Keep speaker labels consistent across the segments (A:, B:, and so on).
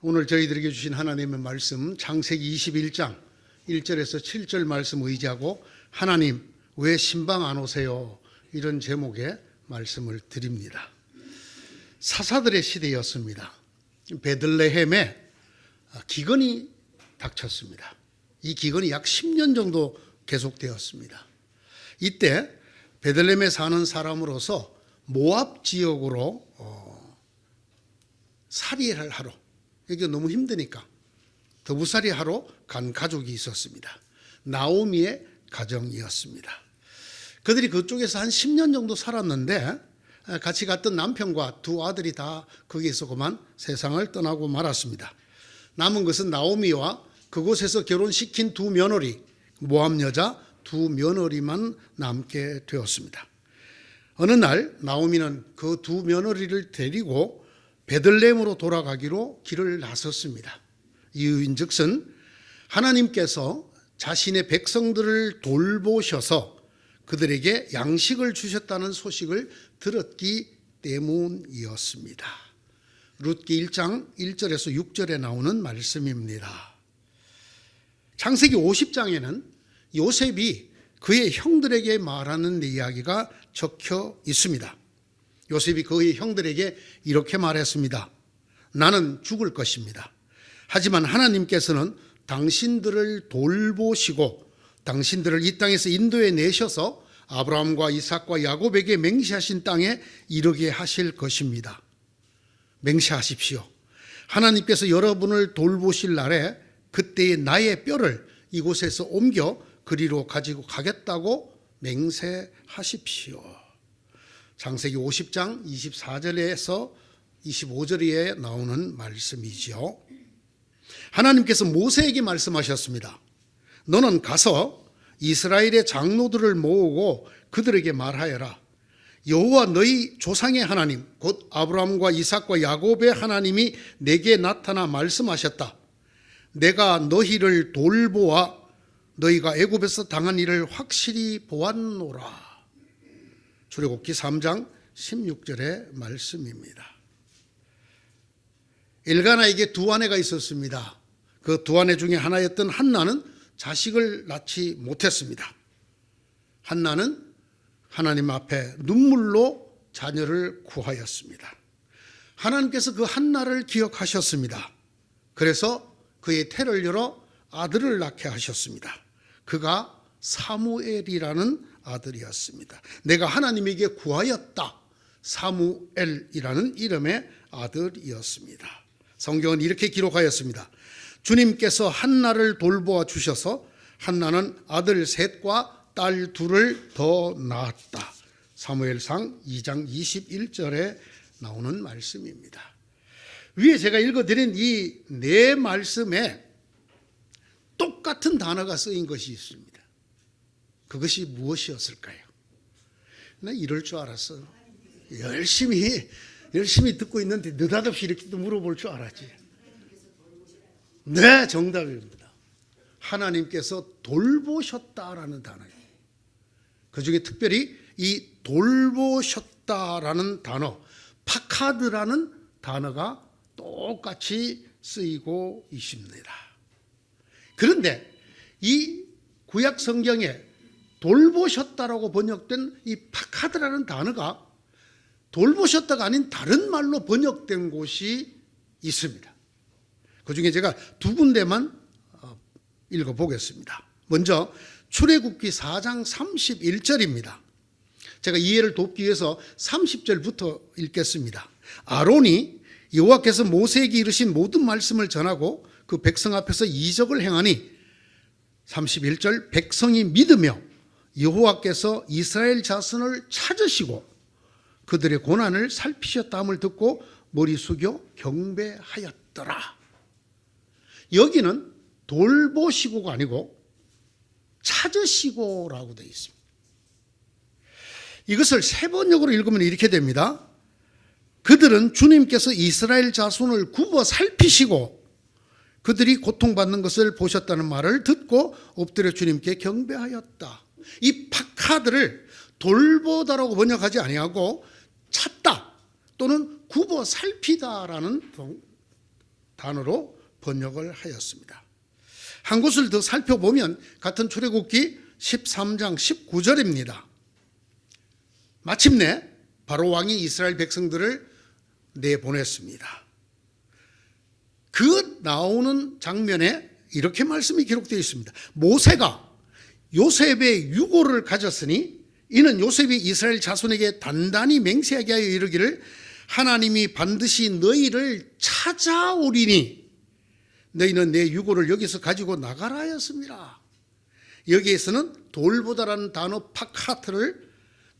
A: 오늘 저희들에게 주신 하나님의 말씀 창세기 21장 1절에서 7절 말씀 의지하고 하나님 왜 신방 안 오세요? 이런 제목의 말씀을 드립니다. 사사들의 시대였습니다. 베들레헴에 기근이 닥쳤습니다. 이 기근이 약 10년 정도 계속되었습니다. 이때 베들레헴에 사는 사람으로서 모압 지역으로 살이를 하러, 여기가 너무 힘드니까 더부살이 하러 간 가족이 있었습니다. 나오미의 가정이었습니다. 그들이 그쪽에서 한 10년 정도 살았는데 같이 갔던 남편과 두 아들이 다 거기에서 그만 세상을 떠나고 말았습니다. 남은 것은 나오미와 그곳에서 결혼시킨 두 며느리, 모압 여자 두 며느리만 남게 되었습니다. 어느 날 나오미는 그 두 며느리를 데리고 베들레헴으로 돌아가기로 길을 나섰습니다. 이유인즉슨 하나님께서 자신의 백성들을 돌보셔서 그들에게 양식을 주셨다는 소식을 들었기 때문이었습니다. 룻기 1장 1절에서 6절에 나오는 말씀입니다. 창세기 50장에는 요셉이 그의 형들에게 말하는 이야기가 적혀 있습니다. 요셉이 그의 형들에게 이렇게 말했습니다. 나는 죽을 것입니다. 하지만 하나님께서는 당신들을 돌보시고 당신들을 이 땅에서 인도해 내셔서 아브라함과 이삭과 야곱에게 맹세하신 땅에 이르게 하실 것입니다. 맹세하십시오. 하나님께서 여러분을 돌보실 날에 그때의 나의 뼈를 이곳에서 옮겨 그리로 가지고 가겠다고 맹세하십시오. 창세기 50장 24절에서 25절에 나오는 말씀이죠. 하나님께서 모세에게 말씀하셨습니다. 너는 가서 이스라엘의 장로들을 모으고 그들에게 말하여라. 여호와 너희 조상의 하나님 곧 아브라함과 이삭과 야곱의 하나님이 내게 나타나 말씀하셨다. 내가 너희를 돌보아 너희가 애굽에서 당한 일을 확실히 보았노라. 출애굽기 3장 16절의 말씀입니다. 엘가나에게 두 아내가 있었습니다. 그 두 아내 중에 하나였던 한나는 자식을 낳지 못했습니다. 한나는 하나님 앞에 눈물로 자녀를 구하였습니다. 하나님께서 그 한나를 기억하셨습니다. 그래서 그의 태를 열어 아들을 낳게 하셨습니다. 그가 사무엘이라는 아들이었습니다. 내가 하나님에게 구하였다. 사무엘이라는 이름의 아들이었습니다. 성경은 이렇게 기록하였습니다. 주님께서 한나를 돌보아 주셔서 한나는 아들 셋과 딸 둘을 더 낳았다. 사무엘상 2장 21절에 나오는 말씀입니다. 위에 제가 읽어드린 이 네 말씀에 똑같은 단어가 쓰인 것이 있습니다. 그것이 무엇이었을까요? 나 이럴 줄 알았어. 열심히 듣고 있는데 느닷없이 이렇게 또 물어볼 줄 알았지. 네, 정답입니다. 하나님께서 돌보셨다라는 단어예요. 그 중에 특별히 이 돌보셨다라는 단어, 파카드라는 단어가 똑같이 쓰이고 있습니다. 그런데 이 구약 성경에 돌보셨다라고 번역된 이 파카드라는 단어가 돌보셨다가 아닌 다른 말로 번역된 곳이 있습니다. 그 중에 제가 두 군데만 읽어보겠습니다. 먼저 출애굽기 4장 31절입니다. 제가 이해를 돕기 위해서 30절부터 읽겠습니다. 아론이 여호와께서 모세에게 이르신 모든 말씀을 전하고 그 백성 앞에서 이적을 행하니 31절 백성이 믿으며 여호와께서 이스라엘 자손을 찾으시고 그들의 고난을 살피셨다함을 듣고 머리 숙여 경배하였더라. 여기는 돌보시고가 아니고 찾으시고라고 되어 있습니다. 이것을 세 번역으로 읽으면 이렇게 됩니다. 그들은 주님께서 이스라엘 자손을 굽어 살피시고 그들이 고통받는 것을 보셨다는 말을 듣고 엎드려 주님께 경배하였다. 이 파카드를 돌보다라고 번역하지 아니하고 찾다 또는 굽어 살피다라는 단어로 번역을 하였습니다. 한 곳을 더 살펴보면 같은 출애굽기 13장 19절입니다. 마침내 바로 왕이 이스라엘 백성들을 내보냈습니다. 그 나오는 장면에 이렇게 말씀이 기록되어 있습니다. 모세가 요셉의 유고를 가졌으니 이는 요셉이 이스라엘 자손에게 단단히 맹세하게 하여 이르기를 하나님이 반드시 너희를 찾아오리니 너희는 내 유고를 여기서 가지고 나가라 하였습니다. 여기에서는 돌보다라는 단어 파카트를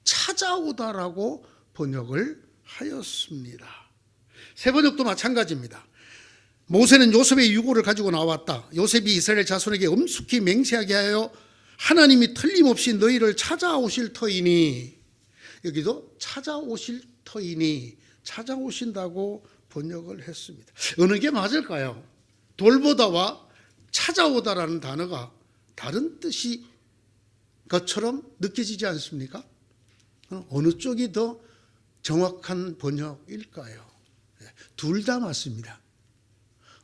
A: 찾아오다라고 번역을 하였습니다. 세 번역도 마찬가지입니다. 모세는 요셉의 유고를 가지고 나왔다. 요셉이 이스라엘 자손에게 엄숙히 맹세하게 하여 하나님이 틀림없이 너희를 찾아오실 터이니, 여기도 찾아오실 터이니 찾아오신다고 번역을 했습니다. 어느 게 맞을까요? 돌보다와 찾아오다라는 단어가 다른 뜻이 것처럼 느껴지지 않습니까? 어느 쪽이 더 정확한 번역일까요? 둘 다 맞습니다.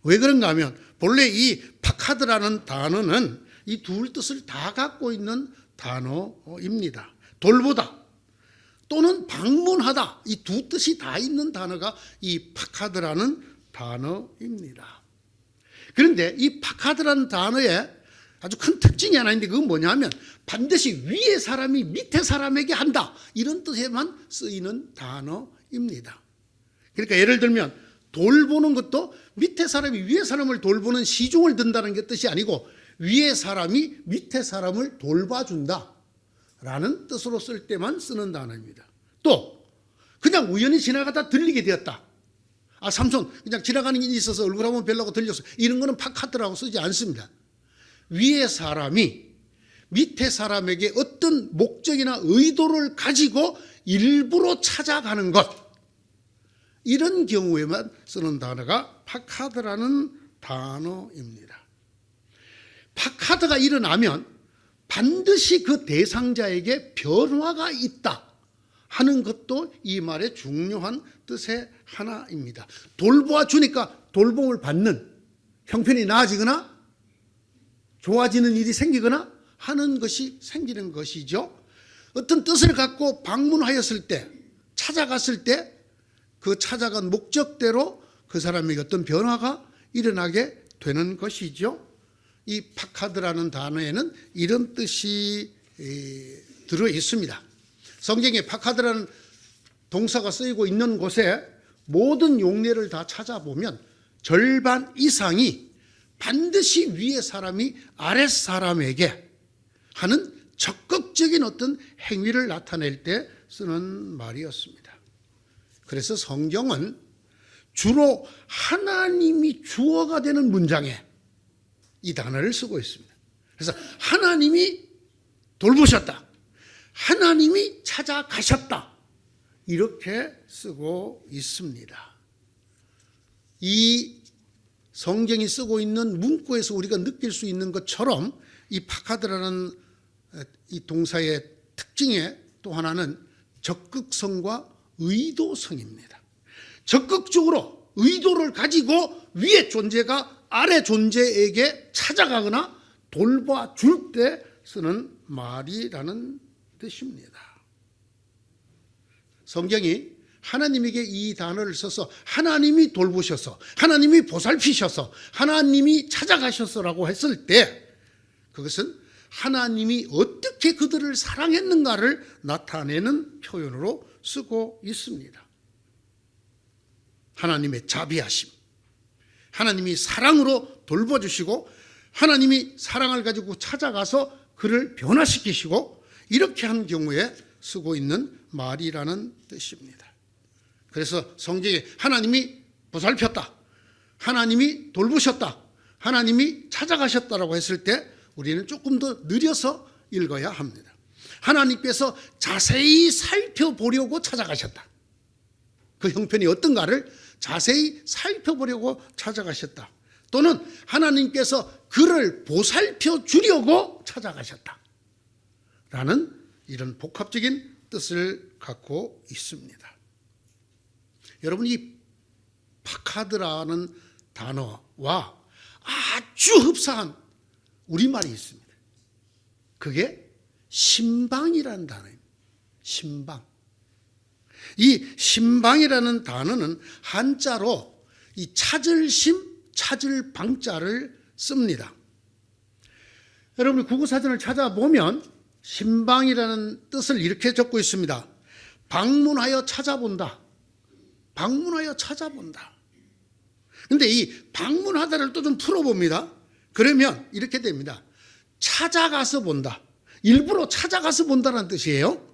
A: 왜 그런가 하면 본래 이 파카드라는 단어는 이 둘 뜻을 다 갖고 있는 단어입니다. 돌보다 또는 방문하다, 이 두 뜻이 다 있는 단어가 이 파카드라는 단어입니다. 그런데 이 파카드라는 단어에 아주 큰 특징이 하나 있는데 그건 뭐냐면 반드시 위에 사람이 밑에 사람에게 한다, 이런 뜻에만 쓰이는 단어입니다. 그러니까 예를 들면 돌보는 것도 밑에 사람이 위에 사람을 돌보는 시중을 든다는 게 뜻이 아니고 위에 사람이 밑에 사람을 돌봐준다 라는 뜻으로 쓸 때만 쓰는 단어입니다. 또 그냥 우연히 지나가다 들리게 되었다. 삼손 그냥 지나가는 게 있어서 얼굴 한번 뵈려고 들렸어, 이런 거는 파카트라고 쓰지 않습니다. 위에 사람이 밑에 사람에게 어떤 목적이나 의도를 가지고 일부러 찾아가는 것, 이런 경우에만 쓰는 단어가 파카드라는 단어입니다. 파카드가 일어나면 반드시 그 대상자에게 변화가 있다 하는 것도 이 말의 중요한 뜻의 하나입니다. 돌보아 주니까 돌봄을 받는, 형편이 나아지거나 좋아지는 일이 생기거나 하는 것이 생기는 것이죠. 어떤 뜻을 갖고 방문하였을 때, 찾아갔을 때 그 찾아간 목적대로 그 사람에게 어떤 변화가 일어나게 되는 것이죠. 이 파카드라는 단어에는 이런 뜻이 들어 있습니다. 성경에 파카드라는 동사가 쓰이고 있는 곳에 모든 용례를 다 찾아보면 절반 이상이 반드시 위에 사람이 아랫 사람에게 하는 적극적인 어떤 행위를 나타낼 때 쓰는 말이었습니다. 그래서 성경은 주로 하나님이 주어가 되는 문장에 이 단어를 쓰고 있습니다. 그래서 하나님이 돌보셨다, 하나님이 찾아가셨다, 이렇게 쓰고 있습니다. 이 성경이 쓰고 있는 문구에서 우리가 느낄 수 있는 것처럼 이 파카드라는 이 동사의 특징의 또 하나는 적극성과 의도성입니다. 적극적으로 의도를 가지고 위의 존재가 아래 존재에게 찾아가거나 돌봐줄 때 쓰는 말이라는 뜻입니다. 성경이 하나님에게 이 단어를 써서 하나님이 돌보셔서, 하나님이 보살피셔서, 하나님이 찾아가셔서라고 했을 때 그것은 하나님이 어떻게 그들을 사랑했는가를 나타내는 표현으로 쓰고 있습니다. 하나님의 자비하심, 하나님이 사랑으로 돌봐주시고 하나님이 사랑을 가지고 찾아가서 그를 변화시키시고 이렇게 한 경우에 쓰고 있는 말이라는 뜻입니다. 그래서 성경에 하나님이 보살폈다, 하나님이 돌보셨다, 하나님이 찾아가셨다라고 했을 때 우리는 조금 더 느려서 읽어야 합니다. 하나님께서 자세히 살펴보려고 찾아가셨다, 그 형편이 어떤가를 자세히 살펴보려고 찾아가셨다, 또는 하나님께서 그를 보살펴 주려고 찾아가셨다 라는 이런 복합적인 뜻을 갖고 있습니다. 여러분, 이 파카드라는 단어와 아주 흡사한 우리말이 있습니다. 그게 신방이라는 단어입니다. 신방. 이 신방이라는 단어는 한자로 이 찾을 심, 찾을 방자를 씁니다. 여러분이 국어사전을 찾아보면 신방이라는 뜻을 이렇게 적고 있습니다. 방문하여 찾아본다. 방문하여 찾아본다. 근데 이 방문하다를 또 좀 풀어봅니다. 그러면 이렇게 됩니다. 찾아가서 본다. 일부러 찾아가서 본다는 뜻이에요.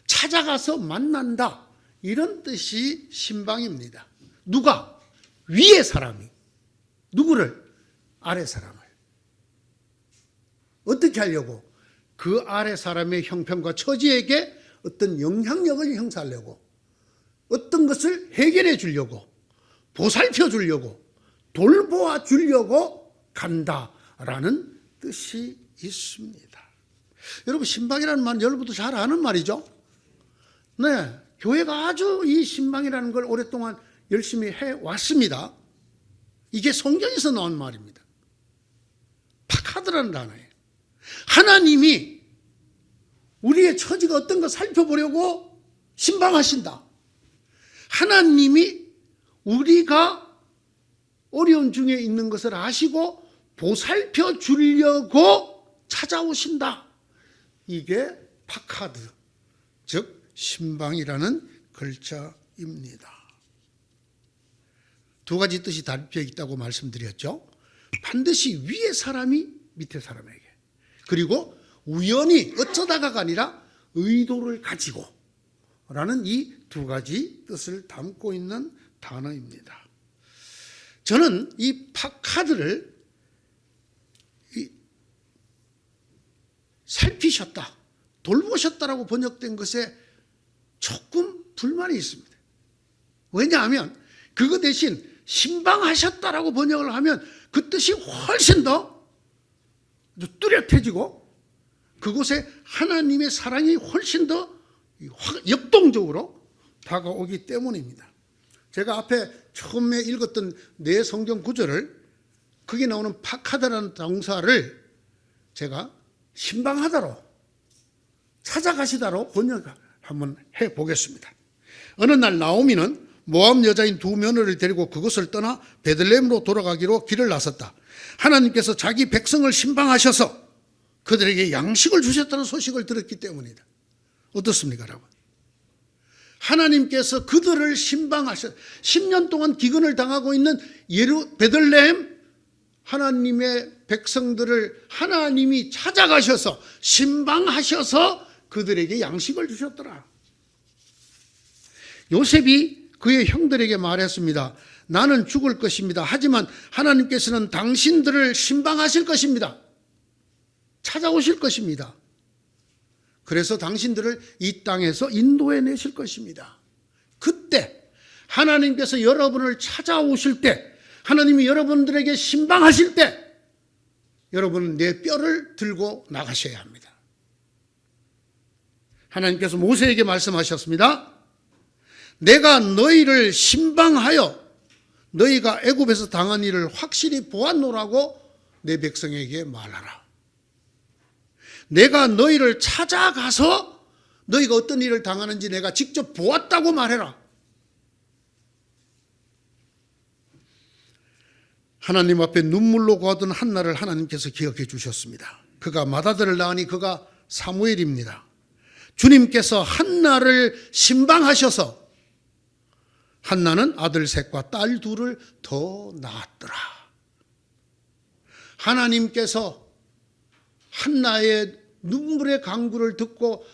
A: 찾아가서 만난다. 이런 뜻이 신방입니다. 누가? 위의 사람이. 누구를? 아래 사람을. 어떻게 하려고? 그 아래 사람의 형편과 처지에게 어떤 영향력을 행사하려고, 어떤 것을 해결해 주려고, 보살펴 주려고, 돌보아 주려고 간다라는 뜻이 있습니다. 여러분, 신방이라는 말은 여러분도 잘 아는 말이죠. 네, 교회가 아주 이 신방이라는 걸 오랫동안 열심히 해왔습니다. 이게 성경에서 나온 말입니다. 파카드라는 단어예요. 하나님이 우리의 처지가 어떤 거 살펴보려고 신방하신다. 하나님이 우리가 어려운 중에 있는 것을 아시고 보살펴 주려고 찾아오신다. 이게 파카드, 즉 신방이라는 글자입니다. 두 가지 뜻이 담겨 있다고 말씀드렸죠. 반드시 위의 사람이 밑에 사람에게, 그리고 우연히 어쩌다가가 아니라 의도를 가지고 라는 이 두 가지 뜻을 담고 있는 단어입니다. 저는 이 파카드를 살피셨다, 돌보셨다라고 번역된 것에 조금 불만이 있습니다. 왜냐하면 그거 대신 신방하셨다라고 번역을 하면 그 뜻이 훨씬 더 뚜렷해지고 그곳에 하나님의 사랑이 훨씬 더 역동적으로 다가오기 때문입니다. 제가 앞에 처음에 읽었던 네 성경 구절을 거기 나오는 파카드라는 동사를 제가 신방하다로, 찾아가시다로 번역을 한번 해보겠습니다. 어느 날 나오미는 모압 여자인 두 며느리를 데리고 그곳을 떠나 베들레헴으로 돌아가기로 길을 나섰다. 하나님께서 자기 백성을 신방하셔서 그들에게 양식을 주셨다는 소식을 들었기 때문이다. 어떻습니까, 여러분? 하나님께서 그들을 신방하셔, 10년 동안 기근을 당하고 있는 베들레헴 하나님의 백성들을 하나님이 찾아가셔서 신방하셔서 그들에게 양식을 주셨더라. 요셉이 그의 형들에게 말했습니다. 나는 죽을 것입니다. 하지만 하나님께서는 당신들을 신방하실 것입니다. 찾아오실 것입니다. 그래서 당신들을 이 땅에서 인도해 내실 것입니다. 그때 하나님께서 여러분을 찾아오실 때, 하나님이 여러분들에게 신방하실 때 여러분은 내 뼈를 들고 나가셔야 합니다. 하나님께서 모세에게 말씀하셨습니다. 내가 너희를 신방하여 너희가 애굽에서 당한 일을 확실히 보았노라고 내 백성에게 말하라. 내가 너희를 찾아가서 너희가 어떤 일을 당하는지 내가 직접 보았다고 말해라. 하나님 앞에 눈물로 고하던 한나를 하나님께서 기억해 주셨습니다. 그가 맏아들을 낳으니 그가 사무엘입니다. 주님께서 한나를 신방하셔서 한나는 아들 셋과 딸 둘을 더 낳았더라. 하나님께서 한나의 눈물의 간구를 듣고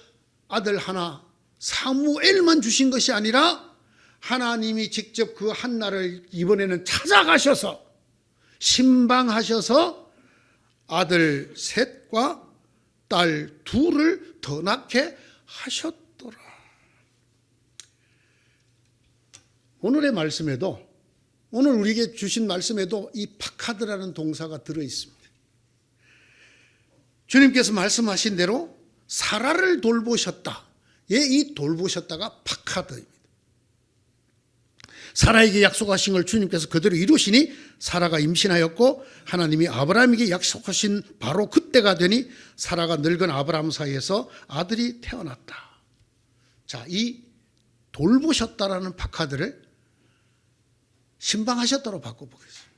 A: 아들 하나 사무엘만 주신 것이 아니라 하나님이 직접 그 한나를 이번에는 찾아가셔서 신방하셔서 아들 셋과 딸 둘을 더 낳게 하셨더라. 오늘의 말씀에도, 오늘 우리에게 주신 말씀에도 이 파카드라는 동사가 들어 있습니다. 주님께서 말씀하신 대로 사라를 돌보셨다. 이 돌보셨다가 파카드입니다. 사라에게 약속하신 걸 주님께서 그대로 이루시니 사라가 임신하였고 하나님이 아브라함에게 약속하신 바로 그때가 되니 사라가 늙은 아브라함 사이에서 아들이 태어났다. 자, 이 돌보셨다라는 박하들을 신방하셨다로 바꿔보겠습니다.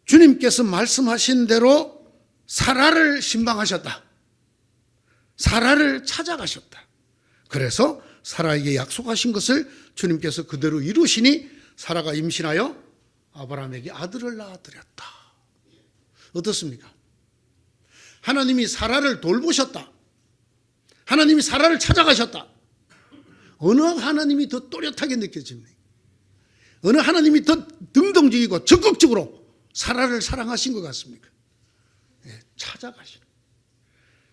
A: 주님께서 말씀하신 대로 사라를 신방하셨다. 사라를 찾아가셨다. 그래서 사라에게 약속하신 것을 주님께서 그대로 이루시니 사라가 임신하여 아브라함에게 아들을 낳아드렸다. 어떻습니까? 하나님이 사라를 돌보셨다. 하나님이 사라를 찾아가셨다. 어느 하나님이 더 또렷하게 느껴집니까? 어느 하나님이 더 능동적이고 적극적으로 사라를 사랑하신 것 같습니까? 찾아가시는,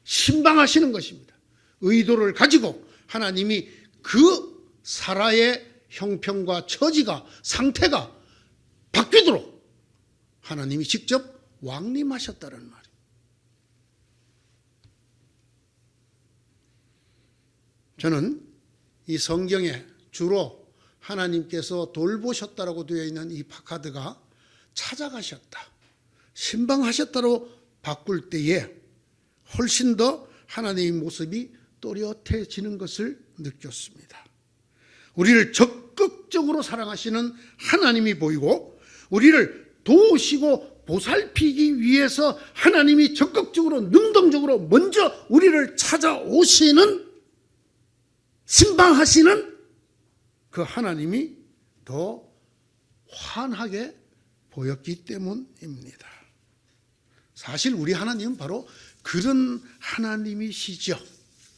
A: 신방하시는 것입니다. 의도를 가지고 하나님이 그 사라의 형편과 처지가, 상태가 바뀌도록 하나님이 직접 왕림하셨다는 말이에요. 저는 이 성경에 주로 하나님께서 돌보셨다라고 되어 있는 이 박하드가 찾아가셨다, 신방하셨다로 바꿀 때에 훨씬 더 하나님의 모습이 또렷해지는 것을 느꼈습니다. 우리를 적극적으로 사랑하시는 하나님이 보이고 우리를 도우시고 보살피기 위해서 하나님이 적극적으로 능동적으로 먼저 우리를 찾아오시는, 신방하시는 그 하나님이 더 환하게 보였기 때문입니다. 사실 우리 하나님은 바로 그런 하나님이시죠.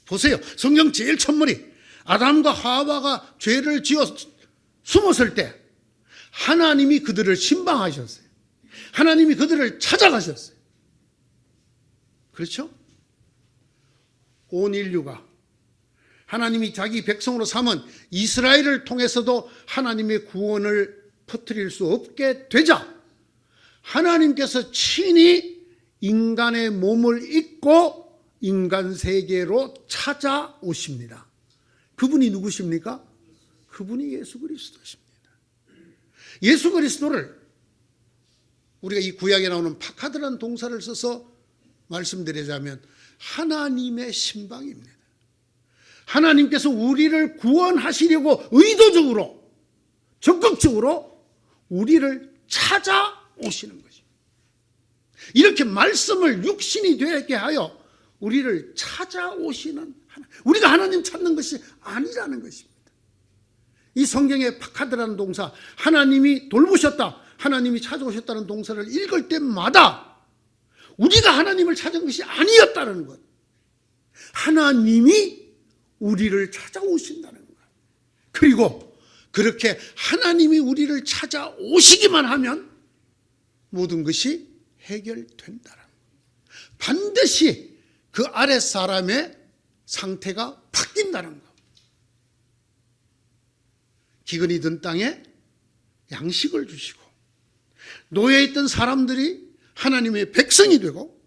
A: 보세요. 성경 제일 첫머리 아담과 하와가 죄를 지어 숨었을 때 하나님이 그들을 신방하셨어요. 하나님이 그들을 찾아가셨어요. 그렇죠? 온 인류가 하나님이 자기 백성으로 삼은 이스라엘을 통해서도 하나님의 구원을 퍼뜨릴 수 없게 되자 하나님께서 친히 인간의 몸을 입고 인간 세계로 찾아오십니다. 그분이 누구십니까? 그분이 예수 그리스도십니다. 예수 그리스도를 우리가 이 구약에 나오는 박하드라는 동사를 써서 말씀드리자면 하나님의 신방입니다. 하나님께서 우리를 구원하시려고 의도적으로, 적극적으로 우리를 찾아오시는 것입니다. 이렇게 말씀을 육신이 되게 하여 우리를 찾아오시는 하나님, 우리가 하나님 찾는 것이 아니라는 것입니다. 이 성경의 박하드라는 동사, 하나님이 돌보셨다, 하나님이 찾아오셨다는 동사를 읽을 때마다 우리가 하나님을 찾은 것이 아니었다는 것, 하나님이 우리를 찾아오신다는 것. 그리고 그렇게 하나님이 우리를 찾아오시기만 하면 모든 것이 해결된다는 것. 반드시 그 아랫사람의 상태가 바뀐다는 것. 기근이 든 땅에 양식을 주시고 노예했던 사람들이 하나님의 백성이 되고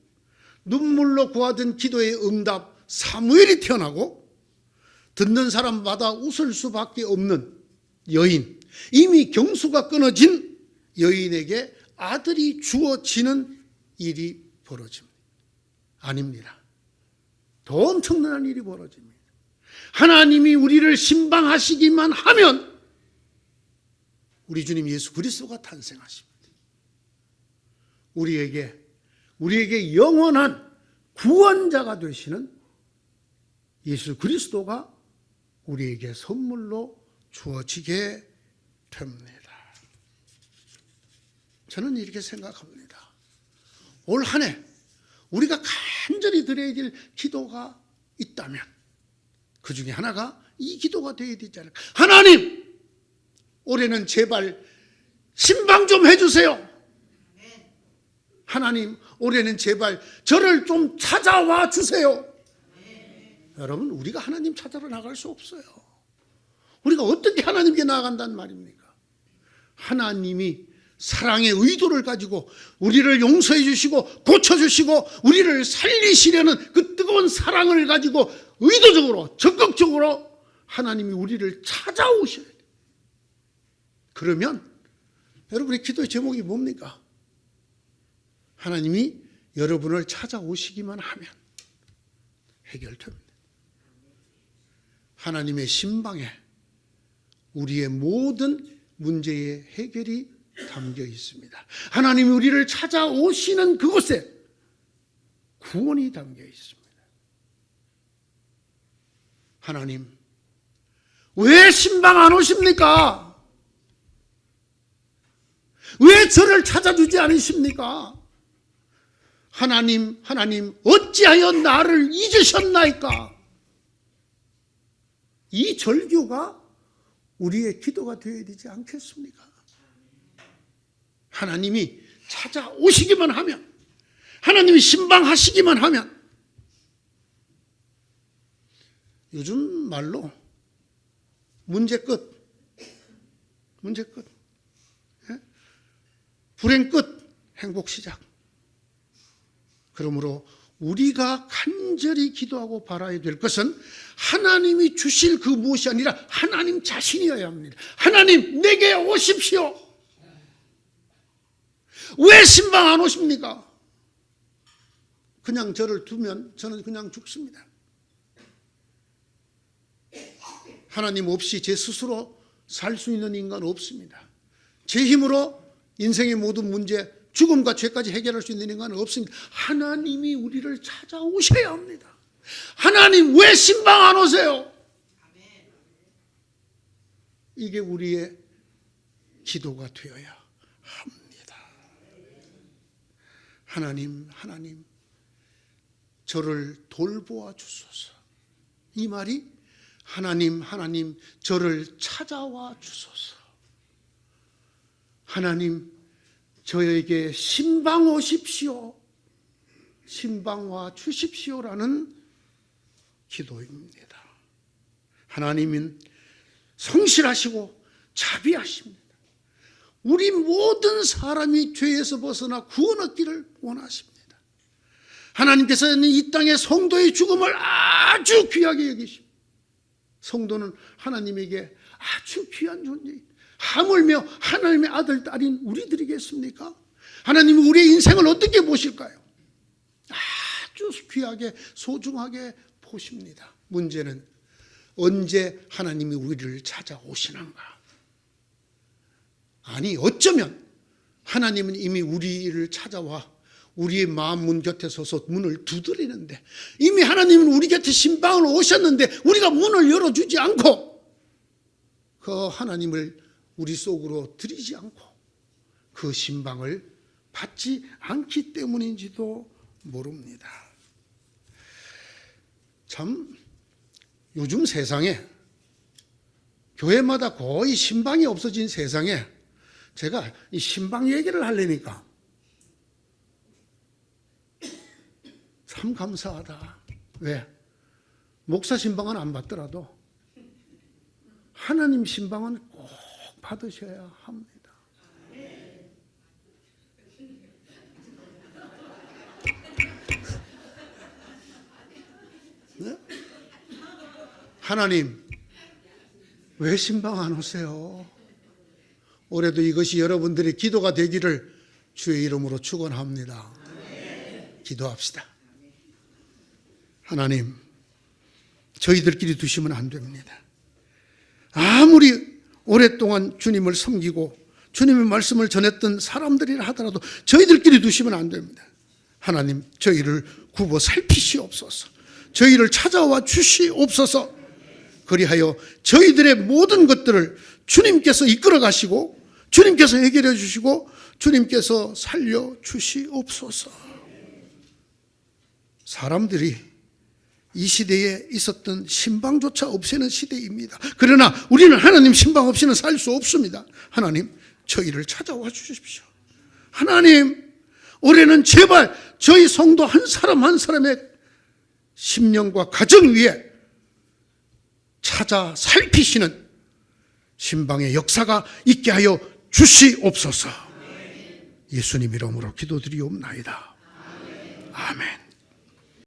A: 눈물로 구하던 기도의 응답 사무엘이 태어나고 듣는 사람마다 웃을 수밖에 없는 여인, 이미 경수가 끊어진 여인에게 아들이 주어지는 일이 벌어집니다. 아닙니다. 더 엄청난 일이 벌어집니다. 하나님이 우리를 신방하시기만 하면 우리 주님 예수 그리스도가 탄생하십니다. 우리에게 영원한 구원자가 되시는 예수 그리스도가 우리에게 선물로 주어지게 됩니다. 저는 이렇게 생각합니다. 올 한 해 우리가 간절히 드려야 될 기도가 있다면 그 중에 하나가 이 기도가 되어야 되지 않을까. 하나님, 올해는 제발 신방 좀 해주세요. 하나님, 올해는 제발 저를 좀 찾아와 주세요. 여러분, 우리가 하나님 찾아러 나갈 수 없어요. 우리가 어떻게 하나님께 나아간단 말입니까? 하나님이 사랑의 의도를 가지고 우리를 용서해 주시고 고쳐주시고 우리를 살리시려는 그 뜨거운 사랑을 가지고 의도적으로 적극적으로 하나님이 우리를 찾아오셔야 돼요. 그러면 여러분의 기도의 제목이 뭡니까? 하나님이 여러분을 찾아오시기만 하면 해결됩니다. 하나님의 신방에 우리의 모든 문제의 해결이 담겨 있습니다. 하나님이 우리를 찾아오시는 그곳에 구원이 담겨 있습니다. 하나님, 왜 신방 안 오십니까? 왜 저를 찾아주지 않으십니까? 하나님, 어찌하여 나를 잊으셨나이까? 이 절규가 우리의 기도가 되어야 되지 않겠습니까? 하나님이 찾아오시기만 하면, 하나님이 신방하시기만 하면, 요즘 말로 문제 끝, 불행 끝, 행복 시작. 그러므로 우리가 간절히 기도하고 바라야 될 것은 하나님이 주실 그 무엇이 아니라 하나님 자신이어야 합니다. 하나님, 내게 오십시오. 왜 신방 안 오십니까? 그냥 저를 두면 저는 그냥 죽습니다. 하나님 없이 제 스스로 살 수 있는 인간은 없습니다. 제 힘으로 인생의 모든 문제, 죽음과 죄까지 해결할 수 있는 인간은 없습니다. 하나님이 우리를 찾아오셔야 합니다. 하나님, 왜 신방 안 오세요? 이게 우리의 기도가 되어야 합니다. 하나님, 저를 돌보아 주소서. 이 말이 하나님, 저를 찾아와 주소서. 하나님, 저에게 신방 오십시오. 신방 와 주십시오라는 기도입니다. 하나님은 성실하시고 자비하십니다. 우리 모든 사람이 죄에서 벗어나 구원 얻기를 원하십니다. 하나님께서는 이 땅의 성도의 죽음을 아주 귀하게 여기십니다. 성도는 하나님에게 아주 귀한 존재입니다. 하물며 하나님의 아들, 딸인 우리들이겠습니까? 하나님이 우리의 인생을 어떻게 보실까요? 아주 귀하게, 소중하게 보십니다. 문제는 언제 하나님이 우리를 찾아오시는가? 아니, 어쩌면 하나님은 이미 우리를 찾아와 우리의 마음 문 곁에 서서 문을 두드리는데, 이미 하나님은 우리 곁에 신방을 오셨는데 우리가 문을 열어주지 않고 그 하나님을 우리 속으로 들이지 않고 그 신방을 받지 않기 때문인지도 모릅니다. 참 요즘 세상에, 교회마다 거의 신방이 없어진 세상에 제가 이 신방 얘기를 하려니까 참 감사하다. 왜? 목사 신방은 안 받더라도 하나님 신방은 꼭 받으셔야 합니다. 네? 하나님, 왜 신방 안 오세요? 올해도 이것이 여러분들의 기도가 되기를 주의 이름으로 축원합니다. 기도합시다. 하나님, 저희들끼리 두시면 안 됩니다. 아무리 오랫동안 주님을 섬기고 주님의 말씀을 전했던 사람들이라 하더라도 저희들끼리 두시면 안 됩니다. 하나님, 저희를 굽어 살피시옵소서. 저희를 찾아와 주시옵소서. 그리하여 저희들의 모든 것들을 주님께서 이끌어 가시고 주님께서 해결해 주시고 주님께서 살려 주시옵소서. 사람들이 이 시대에 있었던 신방조차 없애는 시대입니다. 그러나 우리는 하나님 신방 없이는 살 수 없습니다. 하나님, 저희를 찾아와 주십시오. 하나님, 올해는 제발 저희 성도 한 사람 한 사람의 심령과 가정 위에 찾아 살피시는 신방의 역사가 있게 하여 주시옵소서. 예수님 이름으로 기도드리옵나이다. 아멘.